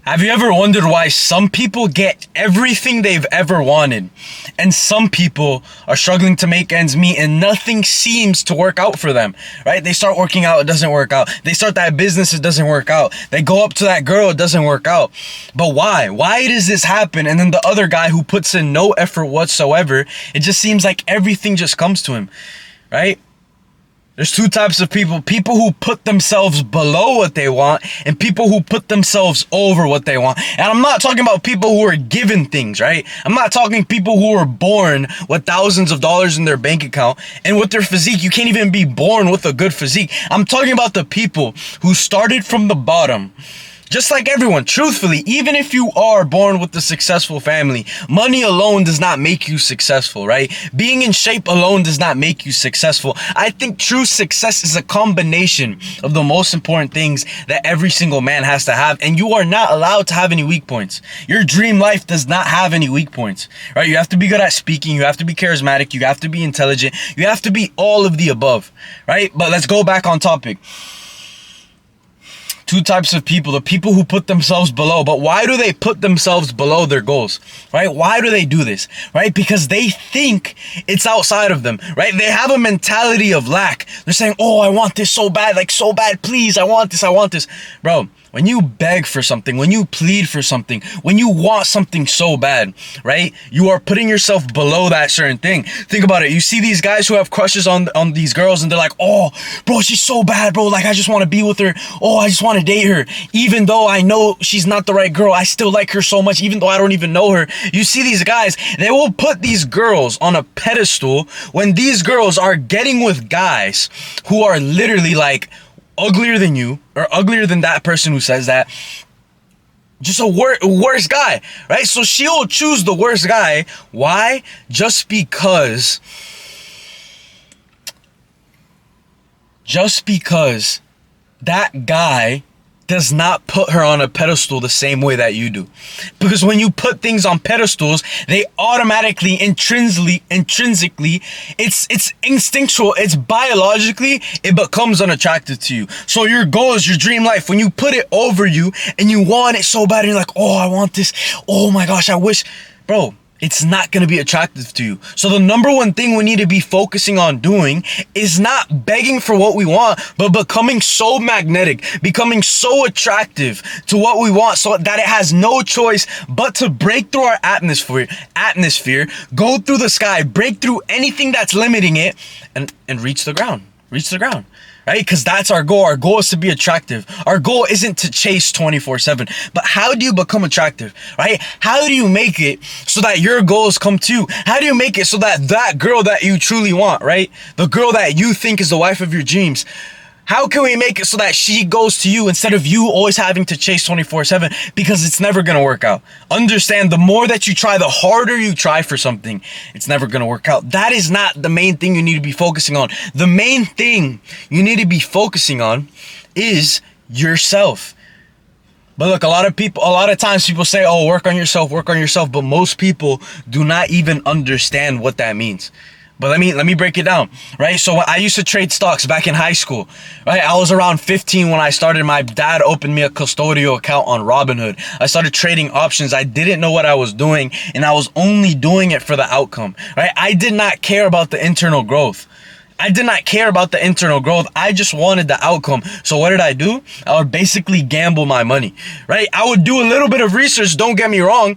Have you ever wondered why some people get everything they've ever wanted and some people are struggling to make ends meet and nothing seems to work out for them, right? They start working out, it doesn't work out. They start that business, it doesn't work out. They go up to that girl, it doesn't work out. But why? Why does this happen? And then the other guy who puts in no effort whatsoever, it just seems like everything just comes to him, right? There's two types of people. People who put themselves below what they want and people who put themselves over what they want. And I'm not talking about people who are given things, right? I'm not talking people who are born with thousands of dollars in their bank account and with their physique. You can't even be born with a good physique. I'm talking about the people who started from the bottom. Just like everyone, truthfully, even if you are born with a successful family, money alone does not make you successful, right? Being in shape alone does not make you successful. I think true success is a combination of the most important things that every single man has to have, and you are not allowed to have any weak points. Your dream life does not have any weak points, right? You have to be good at speaking, you have to be charismatic, you have to be intelligent, you have to be all of the above, right? But let's go back on topic. Two types of people, the people who put themselves below. But why do they put themselves below their goals, right? Why do they do this, right? Because they think it's outside of them, right? They have a mentality of lack. They're saying, oh, I want this so bad, like so bad, please, I want this. Bro, when you beg for something, when you plead for something, when you want something so bad, right? You are putting yourself below that certain thing. Think about it. You see these guys who have crushes on these girls and they're like, oh, bro, she's so bad, bro. Like, I just want to be with her. Oh, I just want to date her. Even though I know she's not the right girl, I still like her so much, even though I don't even know her. You see these guys, they will put these girls on a pedestal when these girls are getting with guys who are literally like uglier than you or uglier than that person who says that. Just a worse guy, right? So she'll choose the worst guy. Why? Just because that guy does not put her on a pedestal the same way that you do. Because when you put things on pedestals, they automatically, intrinsically, it's instinctual, it's biologically, it becomes unattractive to you. So your goal is your dream life. When you put it over you and you want it so bad and you're like, oh, I want this. Oh my gosh, I wish. Bro, it's not going to be attractive to you. So the number one thing we need to be focusing on doing is not begging for what we want, but becoming so magnetic, becoming so attractive to what we want so that it has no choice but to break through our atmosphere, go through the sky, break through anything that's limiting it and reach the ground. Right? Because that's our goal. Our goal is to be attractive. Our goal isn't to chase 24/7. But how do you become attractive, right? How do you make it so that your goals come true? How do you make it so that that girl that you truly want, right? The girl that you think is the wife of your dreams, how can we make it so that she goes to you instead of you always having to chase 24/7? Because it's never going to work out. Understand, the more that you try, the harder you try for something, it's never going to work out. That is not the main thing you need to be focusing on. The main thing you need to be focusing on is yourself. But look, a lot of times people say, oh, work on yourself. But most people do not even understand what that means. But let me break it down, right? So I used to trade stocks back in high school, right? I was around 15 when I started. My dad opened me a custodial account on Robinhood. I started trading options. I didn't know what I was doing, and I was only doing it for the outcome, right? I did not care about the internal growth. I just wanted the outcome. So what did I do? I would basically gamble my money, right? I would do a little bit of research, don't get me wrong,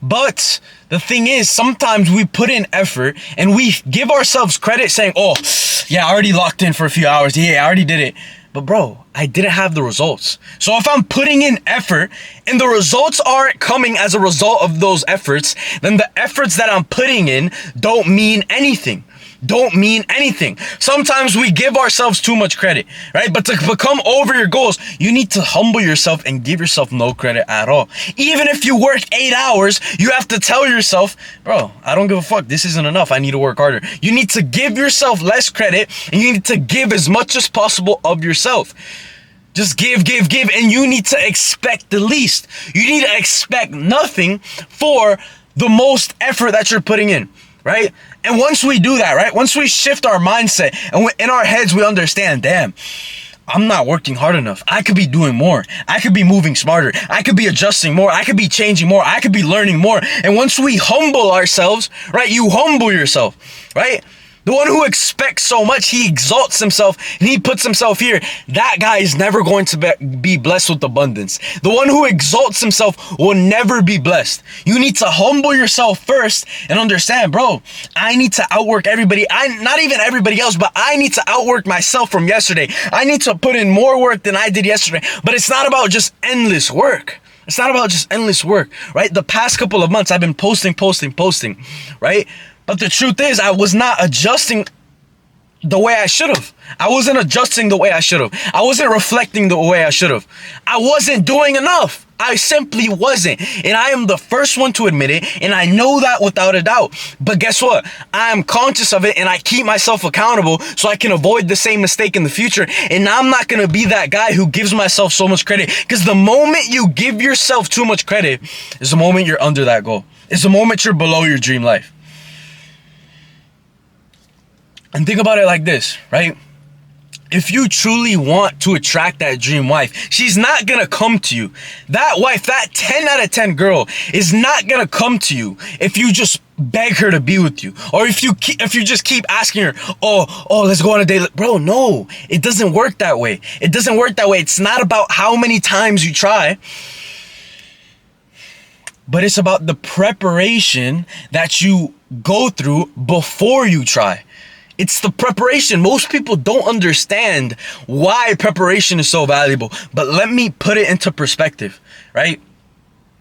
but the thing is, sometimes we put in effort and we give ourselves credit saying, oh, yeah, I already locked in for a few hours. Yeah, I already did it. But bro, I didn't have the results. So if I'm putting in effort and the results aren't coming as a result of those efforts, then the efforts that I'm putting in don't mean anything. Sometimes we give ourselves too much credit, right? But to become over your goals, you need to humble yourself and give yourself no credit at all. Even if you work 8 hours, you have to tell yourself, bro, I don't give a fuck. This isn't enough. I need to work harder. You need to give yourself less credit and you need to give as much as possible of yourself. Just give, and you need to expect the least. You need to expect nothing for the most effort that you're putting in, right? And once we do that, right? Once we shift our mindset and in our heads we understand, damn, I'm not working hard enough. I could be doing more. I could be moving smarter. I could be adjusting more. I could be changing more. I could be learning more. And once we humble ourselves, right, you humble yourself, right? The one who expects so much, he exalts himself and he puts himself here. That guy is never going to be blessed with abundance. The one who exalts himself will never be blessed. You need to humble yourself first and understand, bro, I need to outwork everybody. Not even everybody else, but I need to outwork myself from yesterday. I need to put in more work than I did yesterday. But it's not about just endless work. It's not about just endless work, right? The past couple of months, I've been posting, right? But the truth is, I was not adjusting the way I should have. I wasn't adjusting the way I should have. I wasn't reflecting the way I should have. I wasn't doing enough. I simply wasn't. And I am the first one to admit it. And I know that without a doubt. But guess what? I am conscious of it and I keep myself accountable so I can avoid the same mistake in the future. And I'm not going to be that guy who gives myself so much credit. Because the moment you give yourself too much credit is the moment you're under that goal. It's the moment you're below your dream life. And think about it like this, right? If you truly want to attract that dream wife, she's not going to come to you. That wife, that 10 out of 10 girl is not going to come to you if you just beg her to be with you. Or if you just keep asking her, oh, let's go on a date. Bro, no, it doesn't work that way. It doesn't work that way. It's not about how many times you try, but it's about the preparation that you go through before you try. It's the preparation. Most people don't understand why preparation is so valuable. But let me put it into perspective, right?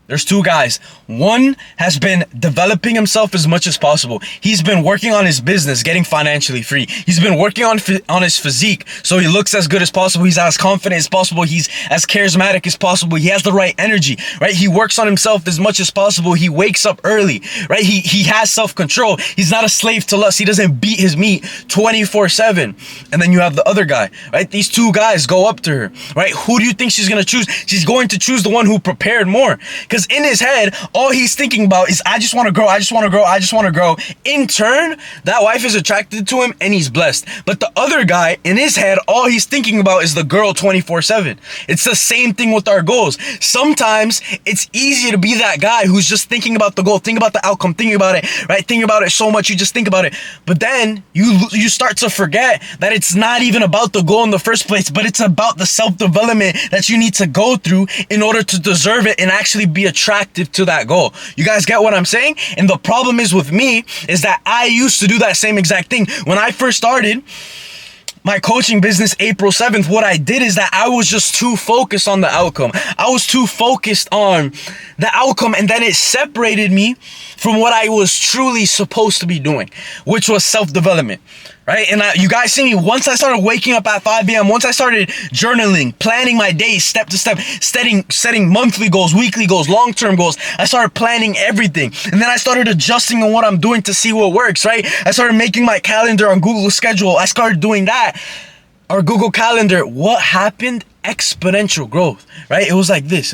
There's two guys. One has been developing himself as much as possible. He's been working on his business, getting financially free. He's been working on his physique so he looks as good as possible. He's as confident as possible. He's as charismatic as possible. He has the right energy, right? He works on himself as much as possible. He wakes up early, right? He has self-control. He's not a slave to lust. He doesn't beat his meat 24/7. And then you have the other guy, right? These two guys go up to her, right? Who do you think she's going to choose? She's going to choose the one who prepared more. Because in his head, all he's thinking about is, I just want to grow, I just want to grow, I just want to grow. In turn, that wife is attracted to him and he's blessed. But the other guy, in his head, all he's thinking about is the girl 24/7. It's the same thing with our goals. Sometimes it's easy to be that guy who's just thinking about the goal, thinking about the outcome, thinking about it, right? Thinking about it so much, you just think about it. But then you start to forget that it's not even about the goal in the first place, but it's about the self-development that you need to go through in order to deserve it and actually be attractive to that goal. You guys get what I'm saying? And the problem is with me is that I used to do that same exact thing. When I first started my coaching business April 7th, what I did is that I was just too focused on the outcome. I was too focused on the outcome, and then it separated me from what I was truly supposed to be doing, which was self-development, right? And you guys see me, once I started waking up at 5 a.m., once I started journaling, planning my days step to step, setting monthly goals, weekly goals, long-term goals, I started planning everything. And then I started adjusting on what I'm doing to see what works, right? I started making my calendar on Google Schedule. I started doing that, or Google Calendar. What happened? Exponential growth, right? It was like this.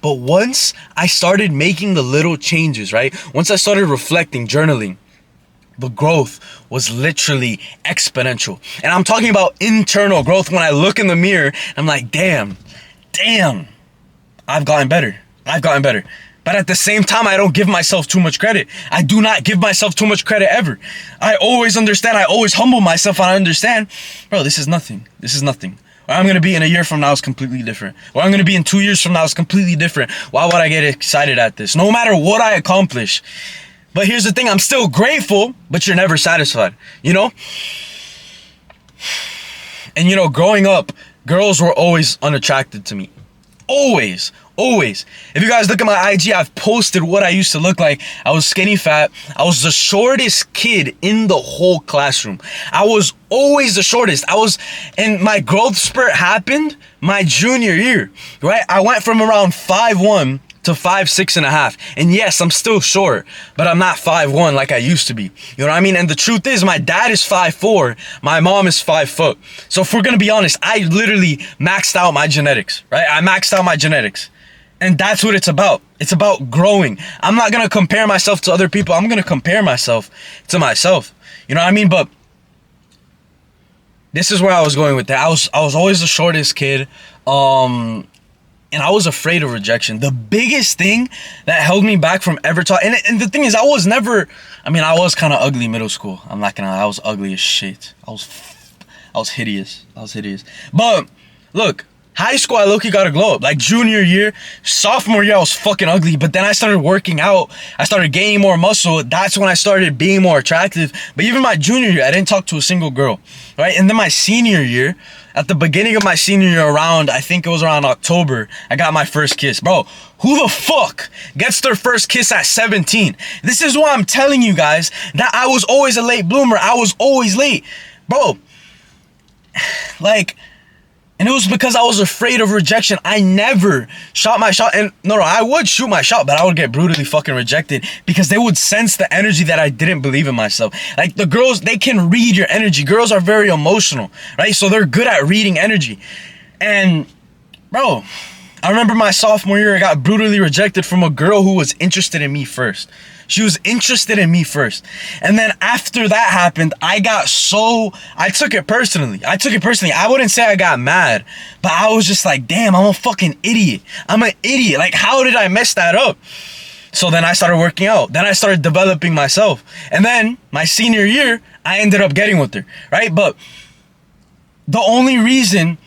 But once I started making the little changes, right? Once I started reflecting, journaling, the growth was literally exponential. And I'm talking about internal growth. When I look in the mirror, I'm like, damn, I've gotten better. But at the same time, I don't give myself too much credit. I do not give myself too much credit ever. I always understand. I always humble myself. And I understand, bro, this is nothing. Where I'm going to be in a year from now is completely different. Where I'm going to be in 2 years from now is completely different. Why would I get excited at this? No matter what I accomplish. But here's the thing, I'm still grateful, but you're never satisfied, you know? And you know, growing up, girls were always unattracted to me. Always. If you guys look at my IG, I've posted what I used to look like. I was skinny fat. I was the shortest kid in the whole classroom. I was always the shortest. And my growth spurt happened my junior year, right? I went from around 5'1" to 5'6.5". And yes, I'm still short, but I'm not 5'1" like I used to be. You know what I mean? And the truth is, my dad is 5'4", my mom is 5 foot. So if we're gonna be honest, I literally maxed out my genetics, right? I maxed out my genetics. And that's what it's about. It's about growing. I'm not gonna compare myself to other people. I'm gonna compare myself to myself. You know what I mean? But this is where I was going with that. I was always the shortest kid. And I was afraid of rejection. The biggest thing that held me back from ever talking, and the thing is, I was kind of ugly middle school. I'm not gonna lie, I was ugly as shit. I was hideous. But look, high school, I low-key got a glow up. Like junior year, sophomore year, I was fucking ugly. But then I started working out. I started gaining more muscle. That's when I started being more attractive. But even my junior year, I didn't talk to a single girl, right? And then my senior year, at the beginning of my senior year, I think it was around October, I got my first kiss. Bro, who the fuck gets their first kiss at 17? This is why I'm telling you guys that I was always a late bloomer. I was always late. Bro, like, and it was because I was afraid of rejection. I never shot my shot. And no, I would shoot my shot, but I would get brutally fucking rejected because they would sense the energy that I didn't believe in myself. Like the girls, they can read your energy. Girls are very emotional, right? So they're good at reading energy. And bro, I remember my sophomore year, I got brutally rejected from a girl who was interested in me first. She was interested in me first. And then after that happened, I took it personally. I wouldn't say I got mad, but I was just like, damn, I'm a fucking idiot. I'm an idiot. Like, how did I mess that up? So then I started working out. Then I started developing myself. And then my senior year, I ended up getting with her, right? But the only reason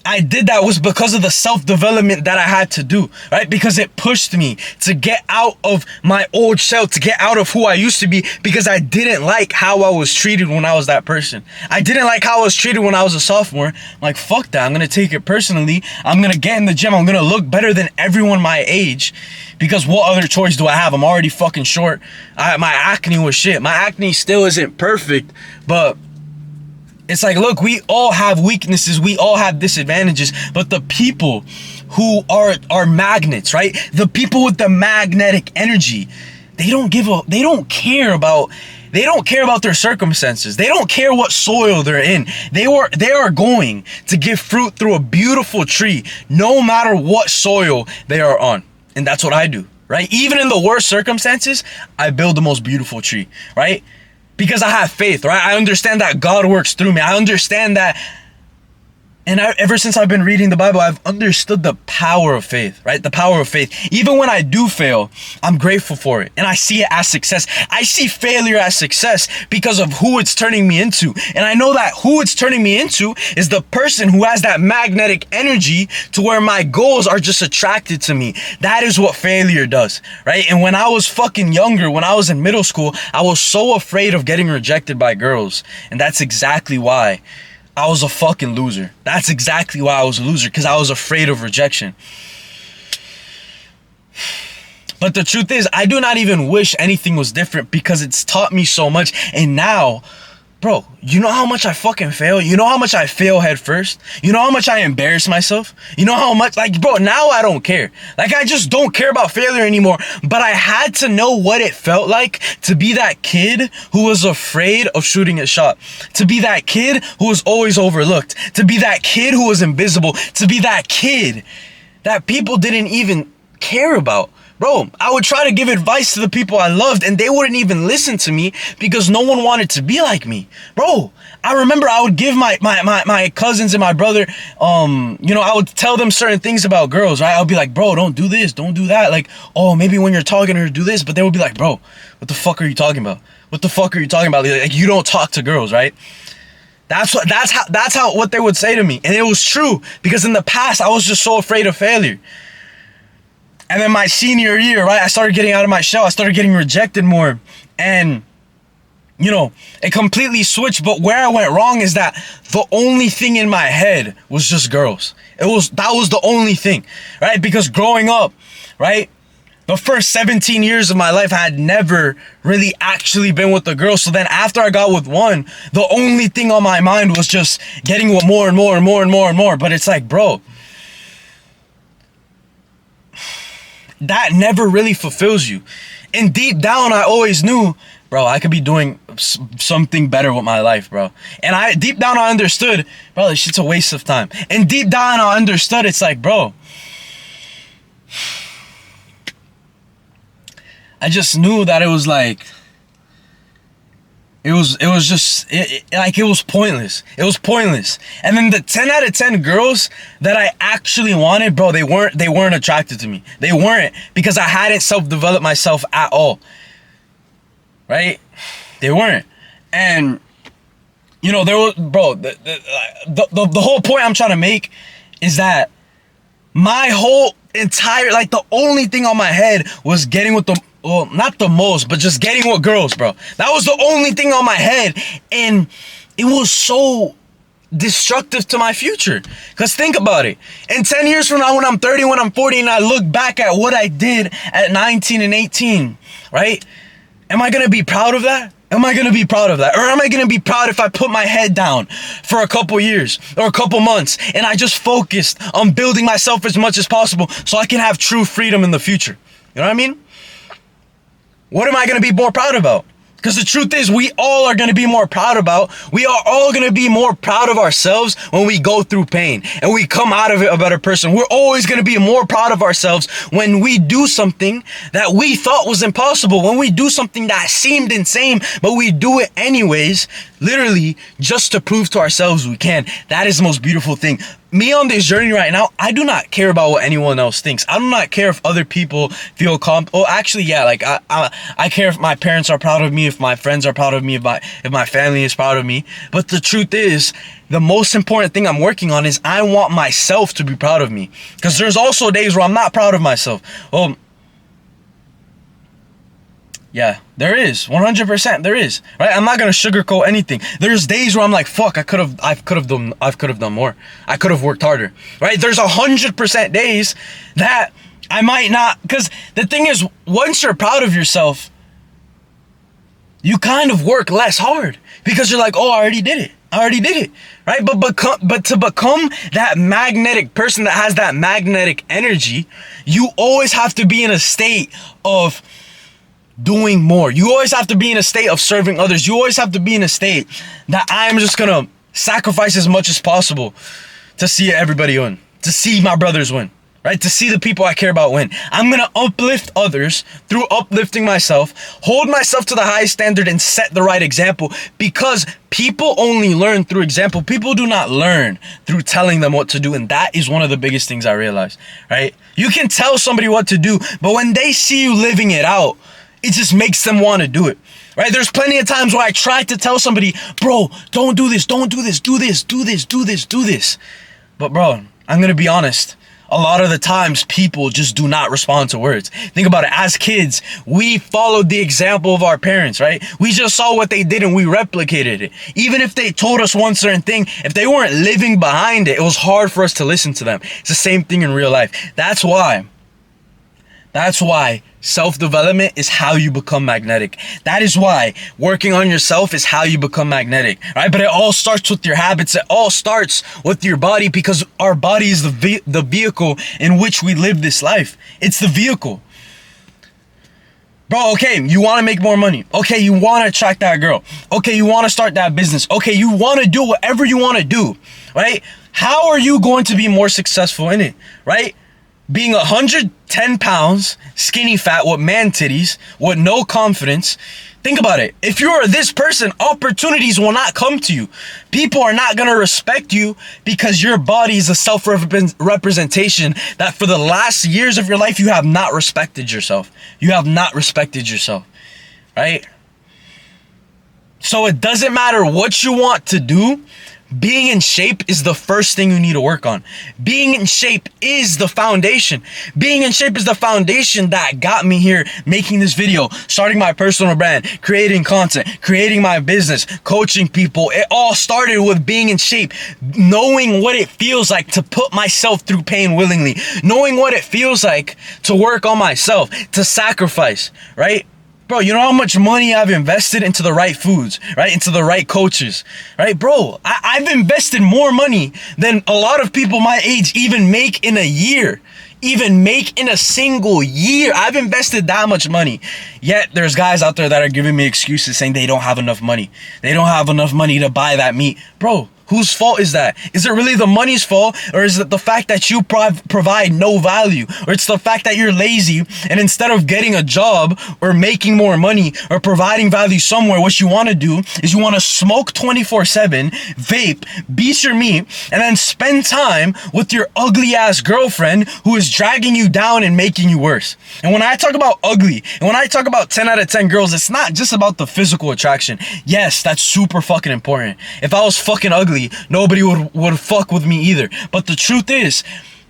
I did that was because of the self-development that I had to do, right? Because it pushed me to get out of my old shell, to get out of who I used to be, because I didn't like how I was treated when I was that person. I didn't like how I was treated when I was a sophomore. I'm like, fuck that. I'm going to take it personally. I'm going to get in the gym. I'm going to look better than everyone my age, because what other choice do I have? I'm already fucking short. My acne was shit. My acne still isn't perfect, but it's like, look, we all have weaknesses. We all have disadvantages. But the people who are magnets, right? The people with the magnetic energy, they don't care about their circumstances. They don't care what soil they're in. They are going to give fruit through a beautiful tree, no matter what soil they are on. And that's what I do, right? Even in the worst circumstances, I build the most beautiful tree, right? Because I have faith, right? I understand that God works through me. I understand that. And ever since I've been reading the Bible, I've understood the power of faith, right? The power of faith. Even when I do fail, I'm grateful for it. And I see it as success. I see failure as success because of who it's turning me into. And I know that who it's turning me into is the person who has that magnetic energy to where my goals are just attracted to me. That is what failure does, right? And when I was fucking younger, when I was in middle school, I was so afraid of getting rejected by girls. And that's exactly why I was a fucking loser. That's exactly why I was a loser, because I was afraid of rejection. But the truth is, I do not even wish anything was different, because it's taught me so much. And now, bro, you know how much I fucking fail? You know how much I fail head first? You know how much I embarrass myself? You know how much, like, bro, now I don't care. Like, I just don't care about failure anymore. But I had to know what it felt like to be that kid who was afraid of shooting a shot. To be that kid who was always overlooked. To be that kid who was invisible. To be that kid that people didn't even care about. Bro, I would try to give advice to the people I loved, and they wouldn't even listen to me because no one wanted to be like me. Bro, I remember I would give my cousins and my brother, I would tell them certain things about girls, right? I would be like, bro, don't do this, don't do that. Like, oh, maybe when you're talking to her, do this. But they would be like, bro, what the fuck are you talking about? What the fuck are you talking about? Like, you don't talk to girls, right? That's how what they would say to me. And it was true, because in the past, I was just so afraid of failure. And then my senior year, right, I started getting out of my shell. I started getting rejected more. And, it completely switched. But where I went wrong is that the only thing in my head was just girls. That was the only thing, right? Because growing up, right, the first 17 years of my life, I had never really actually been with a girl. So then after I got with one, the only thing on my mind was just getting with more and more and more and more and more. But it's like, bro, that never really fulfills you. And deep down, I always knew, bro, I could be doing something better with my life, bro. And deep down, I understood, bro, this shit's a waste of time. And deep down, I understood, it's like, bro, I just knew that it was like, it was pointless. It was pointless. And then the 10 out of 10 girls that I actually wanted, bro, they weren't attracted to me. They weren't, because I hadn't self-developed myself at all. Right? They weren't. And there was, bro, the whole point I'm trying to make is that my whole entire, like, the only thing on my head was getting with the, well, not the most, but just getting with girls, bro. That was the only thing on my head. And it was so destructive to my future. Because think about it. In 10 years from now, when I'm 30, when I'm 40, and I look back at what I did at 19 and 18, right? Am I going to be proud of that? Am I going to be proud of that? Or am I going to be proud if I put my head down for a couple years or a couple months and I just focused on building myself as much as possible so I can have true freedom in the future? You know what I mean? What am I going to be more proud about? Because the truth is, we all are going to be more proud about. We are all going to be more proud of ourselves when we go through pain and we come out of it a better person. We're always going to be more proud of ourselves when we do something that we thought was impossible, when we do something that seemed insane, but we do it anyways, literally just to prove to ourselves we can. That is the most beautiful thing. Me on this journey right now, I do not care about what anyone else thinks. I do not care if other people feel actually, yeah, like I care if my parents are proud of me, if my friends are proud of me, if my family is proud of me. But the truth is, the most important thing I'm working on is I want myself to be proud of me. Because there's also days where I'm not proud of myself. Yeah, there is. 100% there is. Right? I'm not gonna sugarcoat anything. There's days where I'm like, fuck, I could have done more. I could have worked harder. Right? There's 100% days that I might not, because the thing is, once you're proud of yourself, you kind of work less hard. Because you're like, oh, I already did it. Right? But to become that magnetic person that has that magnetic energy, you always have to be in a state of doing more. You always have to be in a state of serving others. You always have to be in a state that I'm just gonna sacrifice as much as possible to see everybody win, to see my brothers win, right? To see the people I care about win. I'm gonna uplift others through uplifting myself, hold myself to the highest standard, and set the right example, because people only learn through example. People do not learn through telling them what to do, and that is one of the biggest things I realized, right? You can tell somebody what to do, but when they see you living it out, it just makes them want to do it, right? There's plenty of times where I tried to tell somebody, bro, don't do this, do this. But bro, I'm going to be honest. A lot of the times people just do not respond to words. Think about it. As kids, we followed the example of our parents, right? We just saw what they did and we replicated it. Even if they told us one certain thing, if they weren't living behind it, it was hard for us to listen to them. It's the same thing in real life. That's why self-development is how you become magnetic. That is why working on yourself is how you become magnetic, right? But it all starts with your habits. It all starts with your body, because our body is the vehicle in which we live this life. It's the vehicle. Bro, okay, you want to make more money. Okay, you want to attract that girl. Okay, you want to start that business. Okay, you want to do whatever you want to do, right? How are you going to be more successful in it, right? Being 110 pounds, skinny fat, with man titties, with no confidence. Think about it. If you're this person, opportunities will not come to you. People are not going to respect you because your body is a self-representation that for the last years of your life, you have not respected yourself. You have not respected yourself, right? So it doesn't matter what you want to do. Being in shape is the first thing you need to work on. Being in shape is the foundation. Being in shape is the foundation that got me here, making this video, starting my personal brand, creating content, creating my business, coaching people. It all started with being in shape, knowing what it feels like to put myself through pain willingly, knowing what it feels like to work on myself, to sacrifice, right? Bro, you know how much money I've invested into the right foods, right? Into the right coaches, right? Bro, I've invested more money than a lot of people my age even make in a year. Even make in a single year. I've invested that much money. Yet there's guys out there that are giving me excuses saying they don't have enough money. They don't have enough money to buy that meat. Bro, Whose fault is that? Is it really the money's fault, or is it the fact that you provide no value, or it's the fact that you're lazy and instead of getting a job or making more money or providing value somewhere, what you want to do is you want to smoke 24/7, vape, beat your meat, and then spend time with your ugly ass girlfriend who is dragging you down and making you worse. And when I talk about ugly, and when I talk about 10 out of 10 girls, it's not just about the physical attraction. Yes, that's super fucking important. If I was fucking ugly, nobody would fuck with me either. But the truth is,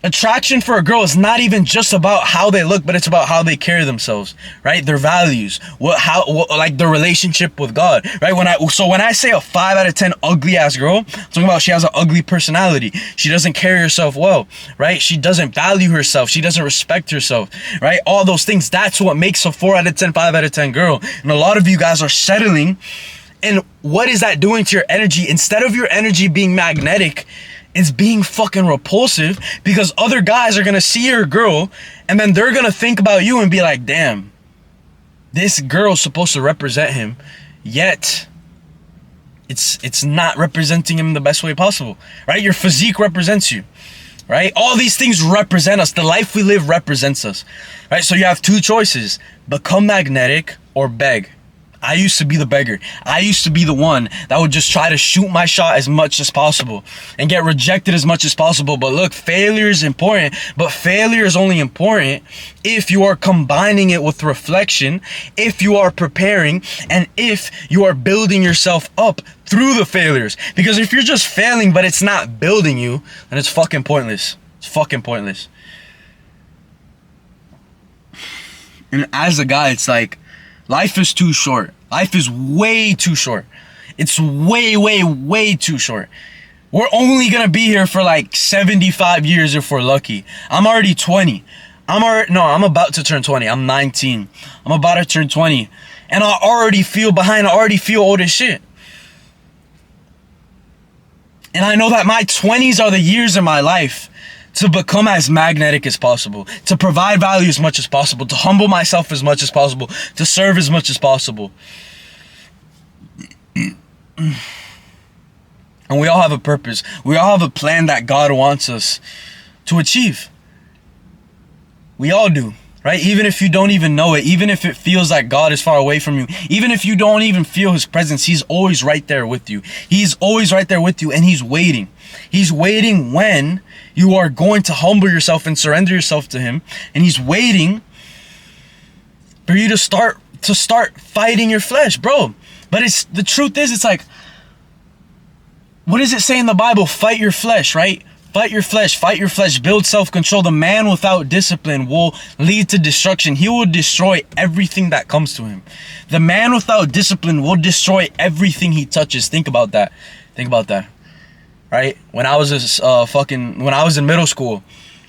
attraction for a girl is not even just about how they look, but it's about how they carry themselves, right? Their values, like their relationship with God, right? When I say a 5 out of 10 ugly ass girl, I'm talking about she has an ugly personality. She doesn't carry herself well, right? She doesn't value herself. She doesn't respect herself, right? All those things. That's what makes a 4 out of 10, 5 out of 10 girl. And a lot of you guys are settling. And what is that doing to your energy? Instead of your energy being magnetic, it's being fucking repulsive, because other guys are gonna see your girl and then they're gonna think about you and be like, damn, this girl's supposed to represent him, yet it's not representing him the best way possible, right? Your physique represents you, right? All these things represent us. The life we live represents us, right? So you have two choices: become magnetic or beg. I used to be the beggar. I used to be the one that would just try to shoot my shot as much as possible and get rejected as much as possible. But look, failure is important, but failure is only important if you are combining it with reflection, if you are preparing, and if you are building yourself up through the failures. Because if you're just failing but it's not building you, then it's fucking pointless. It's fucking pointless. And as a guy, it's like, life is too short. Life is way too short. It's way, way, way too short. We're only gonna be here for like 75 years if we're lucky. I'm already 20. I'm about to turn 20. I'm 19. I'm about to turn 20. And I already feel behind. I already feel old as shit. And I know that my 20s are the years of my life to become as magnetic as possible, to provide value as much as possible, to humble myself as much as possible, to serve as much as possible. And we all have a purpose. We all have a plan that God wants us to achieve. We all do, right? Even if you don't even know it, even if it feels like God is far away from you, even if you don't even feel his presence, he's always right there with you. He's always right there with you, and he's waiting. He's waiting when you are going to humble yourself and surrender yourself to him. And he's waiting for you to start fighting your flesh, bro. But the truth is, it's like, what does it say in the Bible? Fight your flesh, right? Fight your flesh, build self-control. The man without discipline will lead to destruction. He will destroy everything that comes to him. The man without discipline will destroy everything he touches. Think about that. Right? When I was in middle school,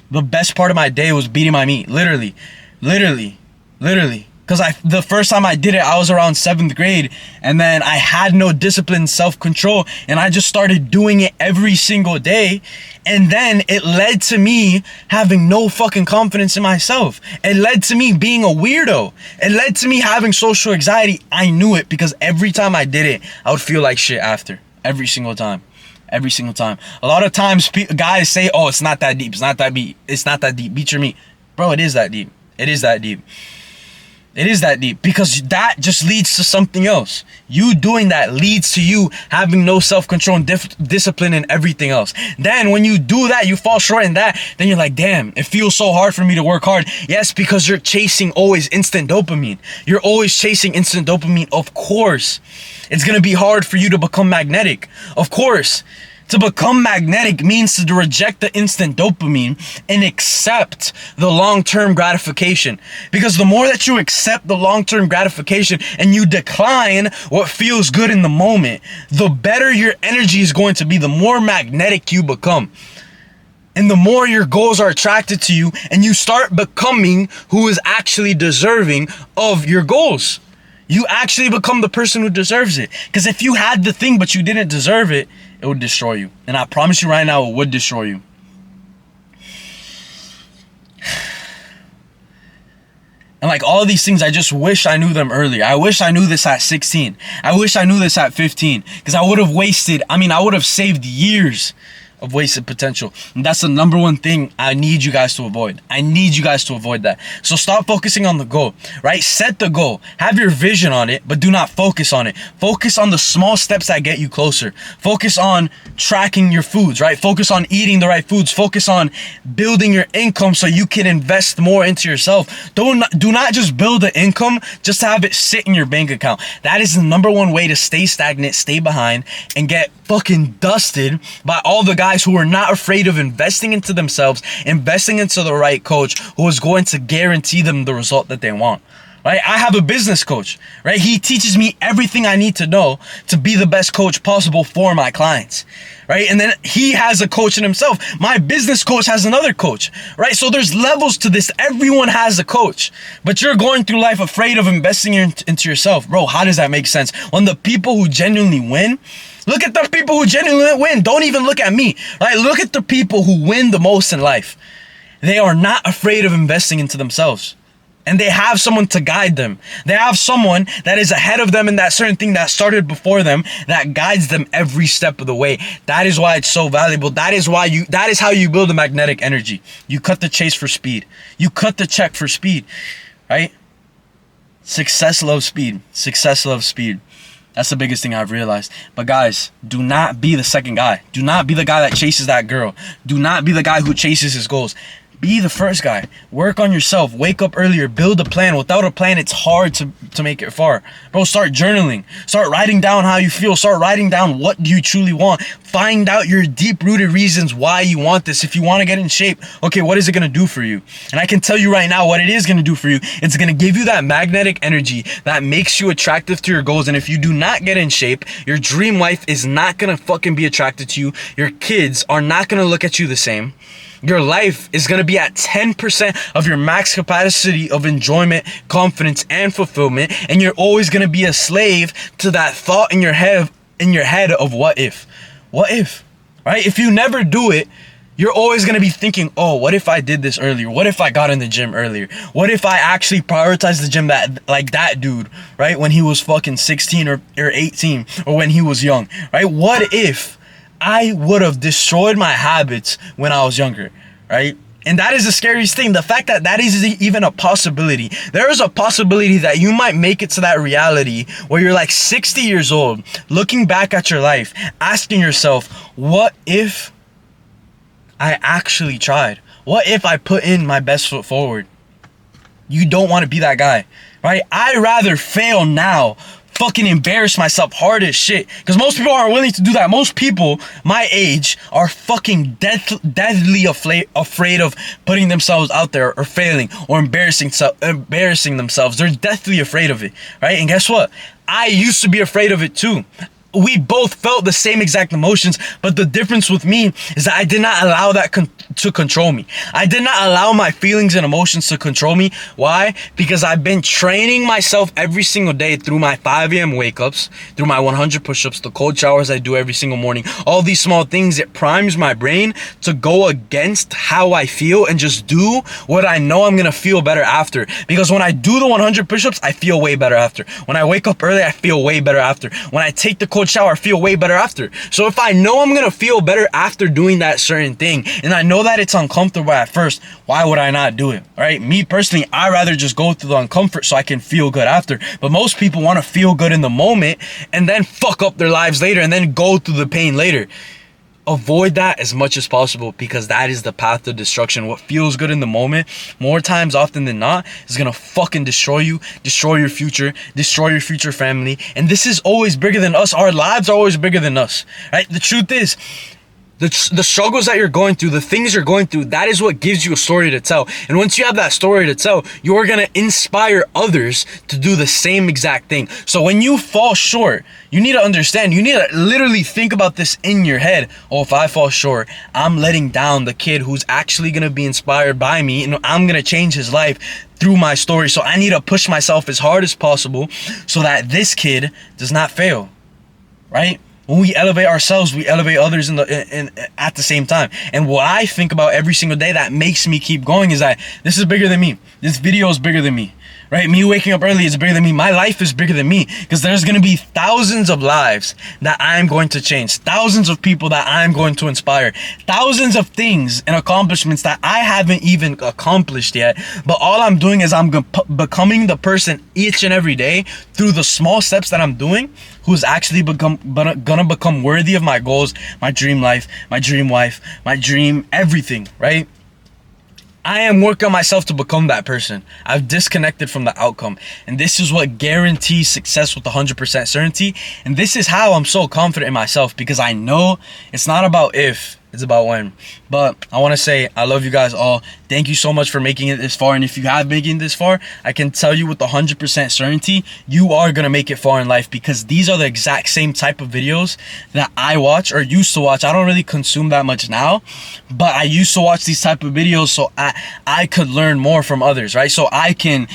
the best part of my day was beating my meat. Literally. Because the first time I did it, I was around 7th grade, and then I had no discipline, self-control, and I just started doing it every single day. And then it led to me having no fucking confidence in myself. It led to me being a weirdo. It led to me having social anxiety. I knew it, because every time I did it, I would feel like shit after. Every single time. A lot of times guys say, oh, it's not that deep. It's not that deep. Beat your meat. Bro, it is that deep. Because that just leads to something else. You doing that leads to you having no self-control and discipline and everything else. Then when you do that, you fall short in that, then you're like, damn, it feels so hard for me to work hard. Yes, because you're chasing always instant dopamine. You're always chasing instant dopamine. Of course, it's going to be hard for you to become magnetic. Of course. To become magnetic means to reject the instant dopamine and accept the long-term gratification. Because the more that you accept the long-term gratification and you decline what feels good in the moment, the better your energy is going to be, the more magnetic you become. And the more your goals are attracted to you, and you start becoming who is actually deserving of your goals. You actually become the person who deserves it. Because if you had the thing but you didn't deserve it, it would destroy you. And I promise you right now, it would destroy you. And like all these things, I just wish I knew them earlier. I wish I knew this at 16. I wish I knew this at 15. Because I would have saved years of wasted potential. And that's the number one thing I need you guys to avoid. I need you guys to avoid that. So stop focusing on the goal, right? Set the goal. Have your vision on it, but do not focus on it. Focus on the small steps that get you closer. Focus on tracking your foods, right? Focus on eating the right foods. Focus on building your income so you can invest more into yourself. Do not just build an income just to have it sit in your bank account. That is the number one way to stay stagnant, stay behind, and get fucking dusted by all the guys who are not afraid of investing into themselves, investing into the right coach who is going to guarantee them the result that they want. Right? I have a business coach, right? He teaches me everything I need to know to be the best coach possible for my clients, right? And then he has a coach in himself. My business coach has another coach, right? So there's levels to this. Everyone has a coach, but you're going through life afraid of investing into yourself. Bro, how does that make sense? When the people who genuinely win, look at the people who genuinely win. Don't even look at me, right? Look at the people who win the most in life. They are not afraid of investing into themselves. And they have someone to guide them. They have someone that is ahead of them in that certain thing that started before them that guides them every step of the way. That is why it's so valuable. That is how you build a magnetic energy. You cut the chase for speed. You cut the check for speed, right? Success loves speed. Success loves speed. That's the biggest thing I've realized. But guys, do not be the second guy. Do not be the guy that chases that girl. Do not be the guy who chases his goals. Be the first guy. Work on yourself. Wake up earlier. Build a plan. Without a plan, it's hard to make it far. Bro, start journaling. Start writing down how you feel. Start writing down what you truly want. Find out your deep-rooted reasons why you want this. If you want to get in shape, okay, what is it going to do for you? And I can tell you right now what it is going to do for you. It's going to give you that magnetic energy that makes you attractive to your goals. And if you do not get in shape, your dream wife is not going to fucking be attracted to you. Your kids are not going to look at you the same. Your life is going to be at 10% of your max capacity of enjoyment, confidence, and fulfillment. And you're always going to be a slave to that thought in your head of what if? What if? Right? If you never do it, you're always going to be thinking, oh, what if I did this earlier? What if I got in the gym earlier? What if I actually prioritized the gym like that dude, right? When he was fucking 16 or 18 or when he was young, right? What if I would have destroyed my habits when I was younger, right? And that is the scariest thing. The fact that is even a possibility. There is a possibility that you might make it to that reality where you're like 60 years old, looking back at your life, asking yourself, what if I actually tried? What if I put in my best foot forward? You don't want to be that guy, right? I'd rather fail now, fucking embarrass myself hard as shit, because most people aren't willing to do that. Most people my age are fucking deathly afraid of putting themselves out there or failing or embarrassing themselves. They're deathly afraid of it, right? And guess what? I used to be afraid of it too. We both felt the same exact emotions, but the difference with me is that I did not allow that to control me. I did not allow my feelings and emotions to control me. Why? Because I've been training myself every single day through my 5 a.m. wake-ups, through my 100 push-ups, the cold showers I do every single morning. All these small things, it primes my brain to go against how I feel and just do what I know I'm going to feel better after. Because when I do the 100 push-ups, I feel way better after. When I wake up early, I feel way better after. When I take the cold shower, I feel way better after. So if I know I'm gonna feel better after doing that certain thing, and I know that it's uncomfortable at first, why would I not do it? All right, me personally, I rather just go through the uncomfort so I can feel good after. But most people want to feel good in the moment and then fuck up their lives later and then go through the pain later. Avoid that as much as possible, because that is the path to destruction. What feels good in the moment, more times often than not, is gonna fucking destroy you, destroy your future family. And this is always bigger than us. Our lives are always bigger than us, right? The truth is, the struggles that you're going through, the things you're going through, that is what gives you a story to tell. And once you have that story to tell, you're gonna inspire others to do the same exact thing. So when you fall short, you need to understand, you need to literally think about this in your head. Oh, if I fall short, I'm letting down the kid who's actually gonna be inspired by me, and I'm gonna change his life through my story. So I need to push myself as hard as possible so that this kid does not fail, right? When we elevate ourselves, we elevate others at the same time. And what I think about every single day that makes me keep going is that this is bigger than me. This video is bigger than me. Right? Me waking up early is bigger than me. My life is bigger than me, because there's going to be thousands of lives that I'm going to change, thousands of people that I'm going to inspire, thousands of things and accomplishments that I haven't even accomplished yet. But all I'm doing is I'm becoming the person each and every day through the small steps that I'm doing, who's actually gonna become worthy of my goals, my dream life, my dream wife, my dream everything, right? I am working on myself to become that person. I've disconnected from the outcome. And this is what guarantees success with 100% certainty. And this is how I'm so confident in myself, because I know it's not about if, it's about when. But I want to say I love you guys all. Thank you so much for making it this far. And if you have making it this far, I can tell you with 100% certainty, you are going to make it far in life, because these are the exact same type of videos that I watch or used to watch. I don't really consume that much now, but I used to watch these type of videos so I could learn more from others, right? So I can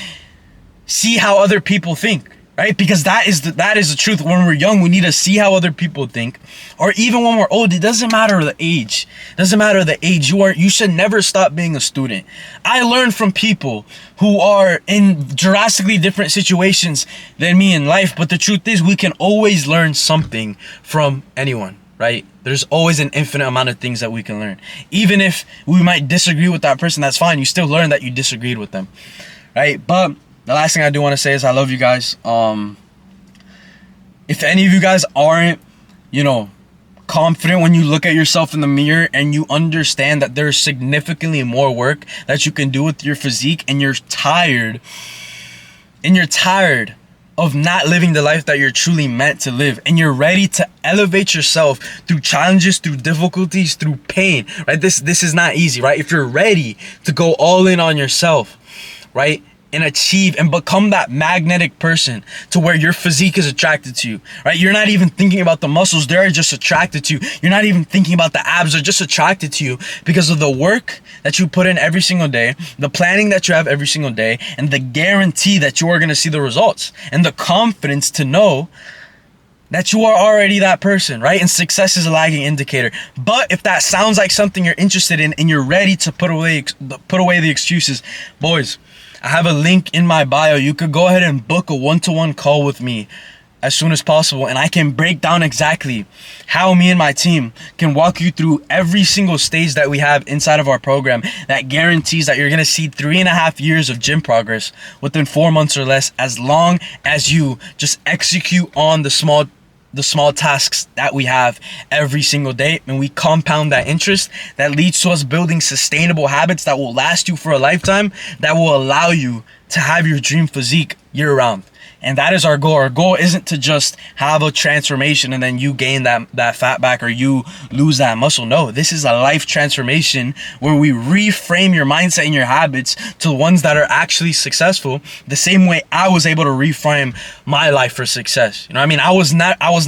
see how other people think. Right? Because that is the truth. When we're young, we need to see how other people think. Or even when we're old, it doesn't matter the age. It doesn't matter the age. You should never stop being a student. I learn from people who are in drastically different situations than me in life. But the truth is, we can always learn something from anyone. Right? There's always an infinite amount of things that we can learn. Even if we might disagree with that person, that's fine. You still learn that you disagreed with them. Right? But the last thing I do want to say is I love you guys. If any of you guys aren't, confident when you look at yourself in the mirror and you understand that there's significantly more work that you can do with your physique, and you're tired of not living the life that you're truly meant to live, and you're ready to elevate yourself through challenges, through difficulties, through pain, right? This is not easy, right? If you're ready to go all in on yourself, right? And achieve and become that magnetic person to where your physique is attracted to you, right? You're not even thinking about the muscles, they're just attracted to you. You're not even thinking about the abs, they're just attracted to you because of the work that you put in every single day, the planning that you have every single day, and the guarantee that you are going to see the results, and the confidence to know that you are already that person, right? And success is a lagging indicator. But if that sounds like something you're interested in and you're ready to put away the excuses, boys, I have a link in my bio. You could go ahead and book a one-to-one call with me as soon as possible, and I can break down exactly how me and my team can walk you through every single stage that we have inside of our program that guarantees that you're going to see 3.5 years of gym progress within 4 months or less, as long as you just execute on the small tasks that we have every single day, and we compound that interest that leads to us building sustainable habits that will last you for a lifetime, that will allow you to have your dream physique year round. And that is our goal. Our goal isn't to just have a transformation and then you gain that fat back or you lose that muscle. No, this is a life transformation where we reframe your mindset and your habits to ones that are actually successful, the same way I was able to reframe my life for success. You know what I mean? I was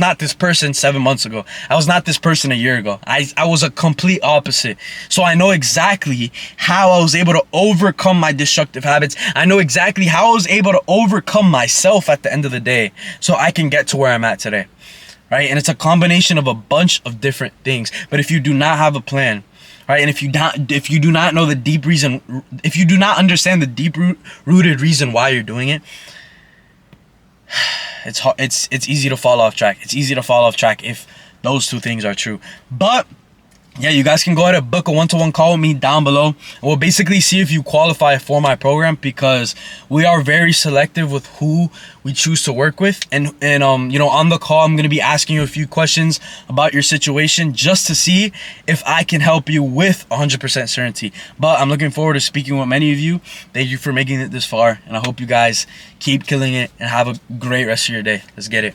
not this person 7 months ago. I was not this person a year ago. I was a complete opposite. So I know exactly how I was able to overcome my destructive habits. I know exactly how I was able to overcome myself at the end of the day so I can get to where I'm at today, right? And it's a combination of a bunch of different things. But if you do not have a plan, right, and if you do not know the deep reason, if you do not understand the deep rooted reason why you're doing it, it's easy to fall off track. It's easy to fall off track if those two things are true. But yeah, you guys can go ahead and book a one-to-one call with me down below. We'll basically see if you qualify for my program, because we are very selective with who we choose to work with. And on the call, I'm going to be asking you a few questions about your situation just to see if I can help you with 100% certainty. But I'm looking forward to speaking with many of you. Thank you for making it this far, and I hope you guys keep killing it and have a great rest of your day. Let's get it.